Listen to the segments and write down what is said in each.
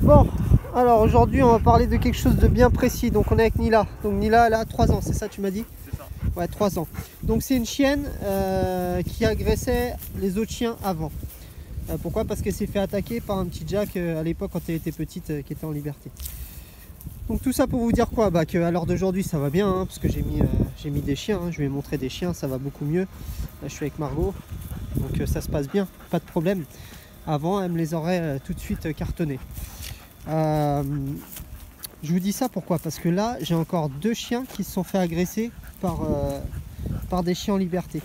Bon, alors aujourd'hui on va parler de quelque chose de bien précis. Donc on est avec Nila. Donc Nila elle a 3 ans, c'est ça tu m'as dit? C'est ça. Ouais, 3 ans. Donc c'est une chienne qui agressait les autres chiens avant. Pourquoi? Parce qu'elle s'est fait attaquer par un petit Jack à l'époque quand elle était petite qui était en liberté. Donc tout ça pour vous dire quoi? Bah qu'à l'heure d'aujourd'hui ça va bien hein, parce que j'ai mis des chiens, hein. Je vais montrer des chiens, ça va beaucoup mieux. Là, je suis avec Margot, donc ça se passe bien, pas de problème. Avant elle me les aurait tout de suite cartonnés. Je vous dis ça pourquoi? Parce que là j'ai encore 2 chiens qui se sont fait agresser par des chiens en liberté.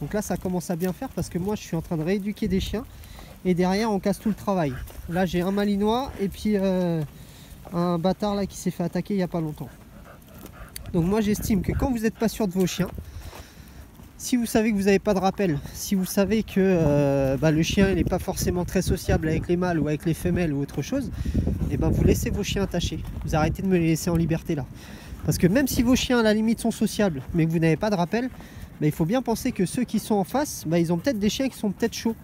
Donc là ça commence à bien faire parce que moi je suis en train de rééduquer des chiens et derrière on casse tout le travail. Là j'ai un malinois et puis un bâtard là qui s'est fait attaquer il n'y a pas longtemps. Donc moi j'estime que quand vous n'êtes pas sûr de vos chiens, si vous savez que vous n'avez pas de rappel, si vous savez que le chien il n'est pas forcément très sociable avec les mâles ou avec les femelles ou autre chose, et ben vous laissez vos chiens attachés. Vous arrêtez de me les laisser en liberté là. Parce que même si vos chiens à la limite sont sociables, mais que vous n'avez pas de rappel, il faut bien penser que ceux qui sont en face, ils ont peut-être des chiens qui sont peut-être chauds.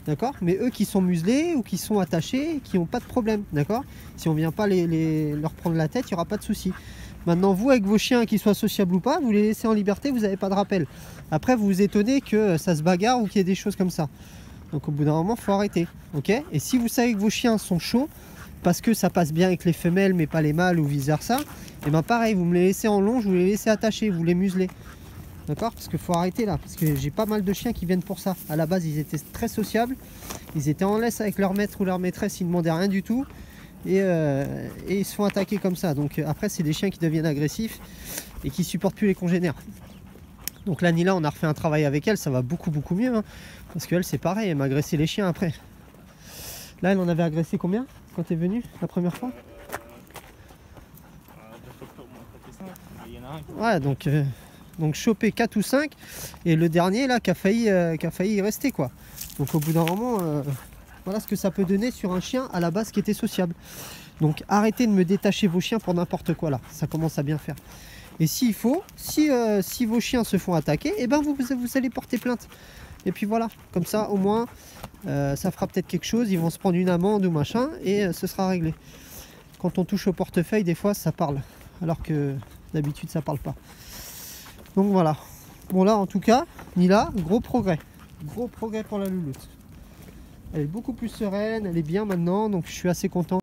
D'accord? Mais eux qui sont muselés ou qui sont attachés, qui n'ont pas de problème. D'accord? Si on ne vient pas leur prendre la tête, il n'y aura pas de souci. Maintenant, vous, avec vos chiens, qu'ils soient sociables ou pas, vous les laissez en liberté, vous n'avez pas de rappel. Après, vous vous étonnez que ça se bagarre ou qu'il y ait des choses comme ça. Donc, au bout d'un moment, il faut arrêter. Ok? Et si vous savez que vos chiens sont chauds, parce que ça passe bien avec les femelles, mais pas les mâles ou vice-versa, et bien pareil, vous me les laissez en longe, vous les laissez attachés, vous les muselez. D'accord? Parce qu'il faut arrêter là, parce que j'ai pas mal de chiens qui viennent pour ça. À la base, ils étaient très sociables, ils étaient en laisse avec leur maître ou leur maîtresse, ils ne demandaient rien du tout. Et ils se font attaquer comme ça. Donc après c'est des chiens qui deviennent agressifs et qui supportent plus les congénères. Donc là Nila on a refait un travail avec elle, ça va beaucoup mieux hein, parce qu'elle c'est pareil, elle m'a agressé les chiens après. Là elle en avait agressé combien quand tu es venue la première fois? Ouais donc choper 4 ou 5 et le dernier là qui a failli y rester quoi. Donc au bout d'un moment voilà ce que ça peut donner sur un chien à la base qui était sociable. Donc arrêtez de me détacher vos chiens pour n'importe quoi là, ça commence à bien faire. Et s'il faut, si vos chiens se font attaquer, et ben vous allez porter plainte. Et puis voilà, comme ça au moins ça fera peut-être quelque chose, ils vont se prendre une amende ou machin et ce sera réglé. Quand on touche au portefeuille, des fois ça parle, alors que d'habitude ça parle pas. Donc voilà. Bon là en tout cas, Nila, gros progrès pour la louloute. Elle est beaucoup plus sereine, elle est bien maintenant, donc je suis assez content.